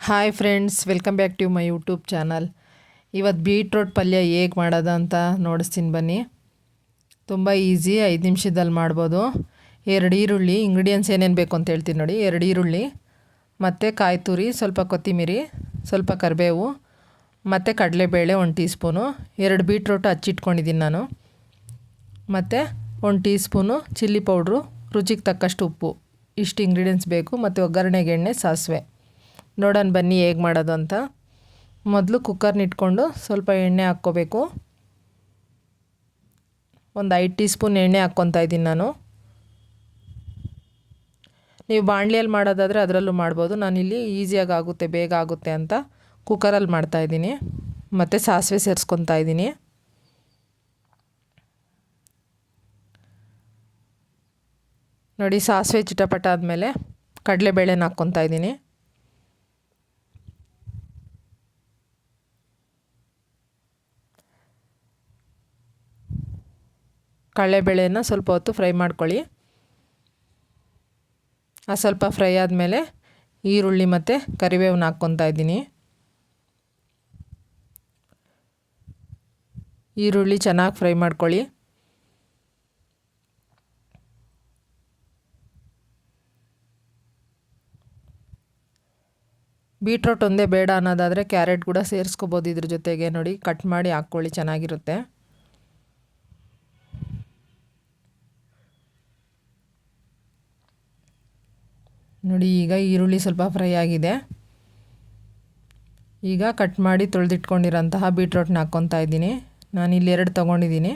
Hi friends, welcome back to my YouTube channel. ಇವತ್ತು beetroot ಪಲ್ಯ ಹೇಗೆ ಮಾಡೋದು ಅಂತ ನೋಡಿಸ್ತೀನಿ ಬನ್ನಿ. ತುಂಬ ಈಸಿ, 5 ನಿಮಿಷದಲ್ಲಿ ಮಾಡ್ಬೋದು. 2 ಈರುಳ್ಳಿ, ಇಂಗ್ರೀಡಿಯೆಂಟ್ಸ್ ಏನೇನು ಬೇಕು ಅಂತ ಹೇಳ್ತೀನಿ ನೋಡಿ. 2 ಈರುಳ್ಳಿ ಮತ್ತು ಕಾಯಿ ತುರಿ, ಸ್ವಲ್ಪ ಕೊತ್ತಂಬರಿ, ಸ್ವಲ್ಪ ಕರಿಬೇವು ಮತ್ತು ಕಡಲೆಬೇಳೆ 1 ಟೀ ಸ್ಪೂನು, 2 ಬೀಟ್ರೋಟ್ ಹಚ್ಚಿಟ್ಕೊಂಡಿದ್ದೀನಿ ನಾನು, ಮತ್ತು 1 ಟೀ ಸ್ಪೂನು ಚಿಲ್ಲಿ ಪೌಡ್ರು, ರುಚಿಗೆ ತಕ್ಕಷ್ಟು ಉಪ್ಪು. ಇಷ್ಟು ಇಂಗ್ರೀಡಿಯೆಂಟ್ಸ್ ಬೇಕು. ಮತ್ತು ಒಗ್ಗರಣೆಗೆ ಎಣ್ಣೆ, ಸಾಸಿವೆ. ನೋಡೋಣ ಬನ್ನಿ ಹೇಗೆ ಮಾಡೋದು ಅಂತ. ಮೊದಲು ಕುಕ್ಕರ್ನ ಇಟ್ಕೊಂಡು ಸ್ವಲ್ಪ ಎಣ್ಣೆ ಹಾಕ್ಕೋಬೇಕು. ಒಂದು 5 ಟೀ ಸ್ಪೂನ್ ಎಣ್ಣೆ ಹಾಕ್ಕೊತಾ ಇದ್ದೀನಿ ನಾನು. ನೀವು ಬಾಣಲಿಯಲ್ಲಿ ಮಾಡೋದಾದರೆ ಅದರಲ್ಲೂ ಮಾಡ್ಬೋದು. ನಾನಿಲ್ಲಿ ಈಸಿಯಾಗಿ ಆಗುತ್ತೆ, ಬೇಗ ಆಗುತ್ತೆ ಅಂತ ಕುಕ್ಕರಲ್ಲಿ ಮಾಡ್ತಾಯಿದ್ದೀನಿ. ಮತ್ತು ಸಾಸಿವೆ ಸೇರಿಸ್ಕೊತಾ ಇದ್ದೀನಿ. ನೋಡಿ, ಸಾಸಿವೆ ಚಿಟಪಟ ಆದಮೇಲೆ ಕಡಲೆಬೇಳೆನ ಹಾಕ್ಕೊತಾ ಇದ್ದೀನಿ. ಕಡಲೆಬೇಳೆನ ಸ್ವಲ್ಪ ಹೊತ್ತು ಫ್ರೈ ಮಾಡ್ಕೊಳ್ಳಿ. ಸ್ವಲ್ಪ ಫ್ರೈ ಆದಮೇಲೆ ಈರುಳ್ಳಿ ಮತ್ತು ಕರಿಬೇವನ್ನ ಹಾಕ್ಕೊತಾ ಇದ್ದೀನಿ. ಈರುಳ್ಳಿ ಚೆನ್ನಾಗಿ ಫ್ರೈ ಮಾಡ್ಕೊಳ್ಳಿ. ಬೀಟ್ರೋಟ್ ಒಂದೇ ಬೇಡ ಅನ್ನೋದಾದರೆ ಕ್ಯಾರೆಟ್ ಕೂಡ ಸೇರಿಸ್ಕೋಬೋದು. ಇದ್ರ ಜೊತೆಗೆ ನೋಡಿ, ಕಟ್ ಮಾಡಿ ಹಾಕ್ಕೊಳ್ಳಿ, ಚೆನ್ನಾಗಿರುತ್ತೆ. ನೋಡಿ, ಈಗ ಈರುಳ್ಳಿ ಸ್ವಲ್ಪ ಫ್ರೈ ಆಗಿದೆ. ಈಗ ಕಟ್ ಮಾಡಿ ತೊಳೆದಿಟ್ಕೊಂಡಿರೋಂತಹ ಬೀಟ್ರೋಟ್ನ ಹಾಕ್ಕೊತಾ ಇದ್ದೀನಿ. ನಾನಿಲ್ಲಿ 2 ತೊಗೊಂಡಿದ್ದೀನಿ.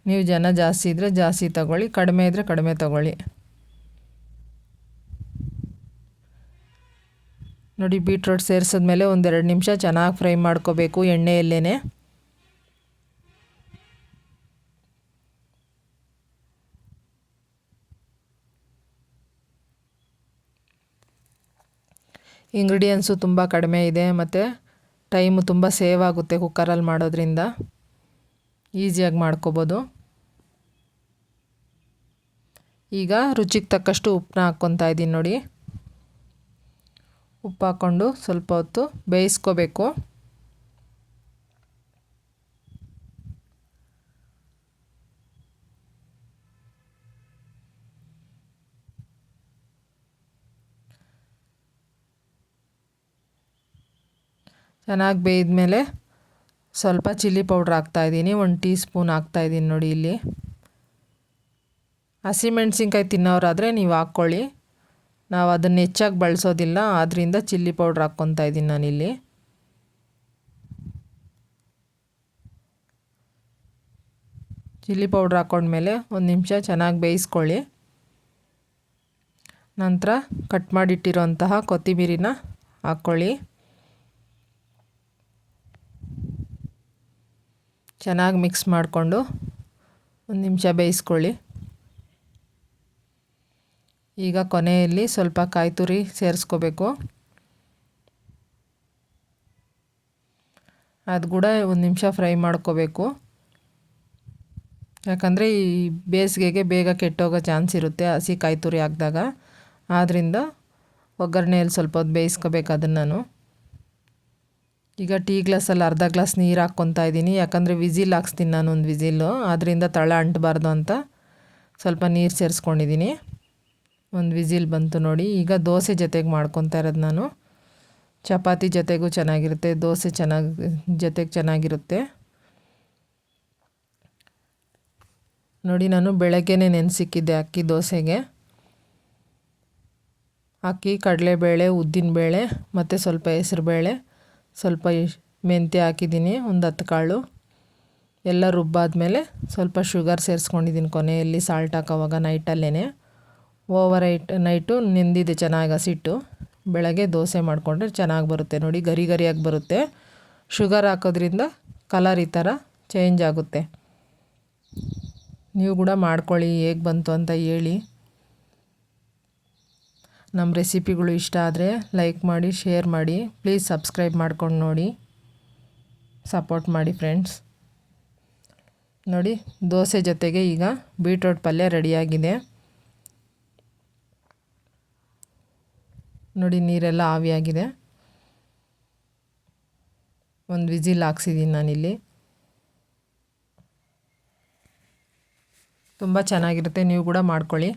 ನೀವು ಜನ ಜಾಸ್ತಿ ಇದ್ದರೆ ಜಾಸ್ತಿ ತೊಗೊಳ್ಳಿ, ಕಡಿಮೆ ಇದ್ದರೆ ಕಡಿಮೆ ತೊಗೊಳ್ಳಿ. ನೋಡಿ, ಬೀಟ್ರೋಟ್ ಸೇರಿಸಿದ್ಮೇಲೆ 1-2 ನಿಮಿಷ ಚೆನ್ನಾಗಿ ಫ್ರೈ ಮಾಡ್ಕೋಬೇಕು ಎಣ್ಣೆಯಲ್ಲೇ. ಇಂಗ್ರೀಡಿಯೆಂಟ್ಸು ತುಂಬ ಕಡಿಮೆ ಇದೆ ಮತ್ತು ಟೈಮು ತುಂಬ ಸೇವ್ ಆಗುತ್ತೆ ಕುಕ್ಕರಲ್ಲಿ ಮಾಡೋದ್ರಿಂದ. ಈಸಿಯಾಗಿ ಮಾಡ್ಕೋಬೋದು. ಈಗ ರುಚಿಗೆ ತಕ್ಕಷ್ಟು ಉಪ್ಪನ್ನ ಹಾಕ್ಕೊತಾ ಇದ್ದೀನಿ ನೋಡಿ. ಉಪ್ಪು ಹಾಕ್ಕೊಂಡು ಸ್ವಲ್ಪ ಹೊತ್ತು ಬೇಯಿಸ್ಕೋಬೇಕು. ಚೆನ್ನಾಗಿ ಬೇಯ್ದಮೇಲೆ ಸ್ವಲ್ಪ ಚಿಲ್ಲಿ ಪೌಡ್ರ್ ಹಾಕ್ತಾಯಿದ್ದೀನಿ. 1 ಟೀ ಸ್ಪೂನ್ ಹಾಕ್ತಾಯಿದ್ದೀನಿ ನೋಡಿ. ಇಲ್ಲಿ ಹಸಿಮೆಣ್ಸಿನ್ಕಾಯಿ ತಿನ್ನೋರಾದರೆ ನೀವು ಹಾಕ್ಕೊಳ್ಳಿ. ನಾವು ಅದನ್ನು ಹೆಚ್ಚಾಗಿ ಬಳಸೋದಿಲ್ಲ, ಆದ್ದರಿಂದ ಚಿಲ್ಲಿ ಪೌಡ್ರ್ ಹಾಕ್ಕೊತಾ ಇದ್ದೀನಿ ನಾನಿಲ್ಲಿ. ಚಿಲ್ಲಿ ಪೌಡ್ರ್ ಹಾಕ್ಕೊಂಡ್ಮೇಲೆ 1 ನಿಮಿಷ ಚೆನ್ನಾಗಿ ಬೇಯಿಸ್ಕೊಳ್ಳಿ. ನಂತರ ಕಟ್ ಮಾಡಿಟ್ಟಿರೋಂತಹ ಕೊತ್ತಂಬರಿನ ಹಾಕ್ಕೊಳ್ಳಿ. ಚೆನ್ನಾಗಿ ಮಿಕ್ಸ್ ಮಾಡಿಕೊಂಡು 1 ನಿಮಿಷ ಬೇಯಿಸ್ಕೊಳ್ಳಿ. ಈಗ ಕೊನೆಯಲ್ಲಿ ಸ್ವಲ್ಪ ಕಾಯಿ ತುರಿ ಸೇರಿಸ್ಕೋಬೇಕು. ಅದು ಕೂಡ 1 ನಿಮಿಷ ಫ್ರೈ ಮಾಡ್ಕೋಬೇಕು. ಯಾಕಂದರೆ ಈ ಬೇಸಿಗೆಗೆ ಬೇಗ ಕೆಟ್ಟೋಗೋ ಚಾನ್ಸ್ ಇರುತ್ತೆ ಹಸಿ ಕಾಯಿ ತುರಿ ಹಾಕಿದಾಗ. ಆದ್ದರಿಂದ ಒಗ್ಗರಣೆಯಲ್ಲಿ ಸ್ವಲ್ಪ ಹೊತ್ತು ಬೇಯಿಸ್ಕೋಬೇಕು ಅದನ್ನು ನಾನು. ಈಗ ಟೀ ಗ್ಲಾಸಲ್ಲಿ ಅರ್ಧ ಗ್ಲಾಸ್ ನೀರು ಹಾಕ್ಕೊತಾ ಇದ್ದೀನಿ. ಯಾಕಂದರೆ ವಿಸಿಲ್ ಹಾಕ್ಸ್ತೀನಿ ನಾನು, 1 ವಿಸಿಲ್ಲು, ಆದ್ದರಿಂದ ತಳ ಅಂಟಬಾರ್ದು ಅಂತ ಸ್ವಲ್ಪ ನೀರು ಸೇರಿಸ್ಕೊಂಡಿದ್ದೀನಿ. 1 ವಿಸಿಲ್ ಬಂತು ನೋಡಿ. ಈಗ ದೋಸೆ ಜೊತೆಗೆ ಮಾಡ್ಕೊತಾ ಇರೋದು ನಾನು. ಚಪಾತಿ ಜೊತೆಗೂ ಚೆನ್ನಾಗಿರುತ್ತೆ, ದೋಸೆ ಜೊತೆಗೆ ಚೆನ್ನಾಗಿರುತ್ತೆ ನೋಡಿ. ನಾನು ಬೆಳಗ್ಗೆನೇ ನೆನೆಸಿಕ್ಕಿದ್ದೆ ಅಕ್ಕಿ ದೋಸೆಗೆ. ಅಕ್ಕಿ, ಕಡಲೆಬೇಳೆ, ಉದ್ದಿನಬೇಳೆ ಮತ್ತು ಸ್ವಲ್ಪ ಹೆಸರುಬೇಳೆ, ಸ್ವಲ್ಪ ಮೆಂತ್ಯ ಹಾಕಿದ್ದೀನಿ, 10 ಕಾಳು ಎಲ್ಲ ರುಬ್ಬಾದ್ಮೇಲೆ ಸ್ವಲ್ಪ ಶುಗರ್ ಸೇರಿಸ್ಕೊಂಡಿದ್ದೀನಿ ಕೊನೆಯಲ್ಲಿ, ಸಾಲ್ಟ್ ಹಾಕೋವಾಗ ನೈಟಲ್ಲೇ. ನೈಟು ನೆಂದಿದೆ ಚೆನ್ನಾಗಿ ಹಸಿಟ್ಟು. ಬೆಳಗ್ಗೆ ದೋಸೆ ಮಾಡಿಕೊಂಡ್ರೆ ಚೆನ್ನಾಗಿ ಬರುತ್ತೆ ನೋಡಿ, ಗರಿ ಗರಿಯಾಗಿ ಬರುತ್ತೆ. ಶುಗರ್ ಹಾಕೋದ್ರಿಂದ ಕಲರ್ ಈ ಥರ ಚೇಂಜ್ ಆಗುತ್ತೆ. ನೀವು ಕೂಡ ಮಾಡ್ಕೊಳ್ಳಿ, ಹೇಗೆ ಬಂತು ಅಂತ ಹೇಳಿ. ನಮ್ಮ ರೆಸಿಪಿಗಳು ಇಷ್ಟ ಆದರೆ ಲೈಕ್ ಮಾಡಿ, ಶೇರ್ ಮಾಡಿ, ಪ್ಲೀಸ್ ಸಬ್ಸ್ಕ್ರೈಬ್ ಮಾಡ್ಕೊಂಡು ನೋಡಿ, ಸಪೋರ್ಟ್ ಮಾಡಿ ಫ್ರೆಂಡ್ಸ್. ನೋಡಿ, ದೋಸೆ ಜೊತೆಗೆ ಈಗ ಬೀಟ್ರೋಟ್ ಪಲ್ಯ ರೆಡಿಯಾಗಿದೆ ನೋಡಿ. ನೀರೆಲ್ಲ ಆವಿಯಾಗಿದೆ. ಒಂದು ವಿಸಿಲ್ ಹಾಕ್ಸಿದ್ದೀನಿ ನಾನಿಲ್ಲಿ. ತುಂಬ ಚೆನ್ನಾಗಿರುತ್ತೆ, ನೀವು ಕೂಡ ಮಾಡ್ಕೊಳ್ಳಿ.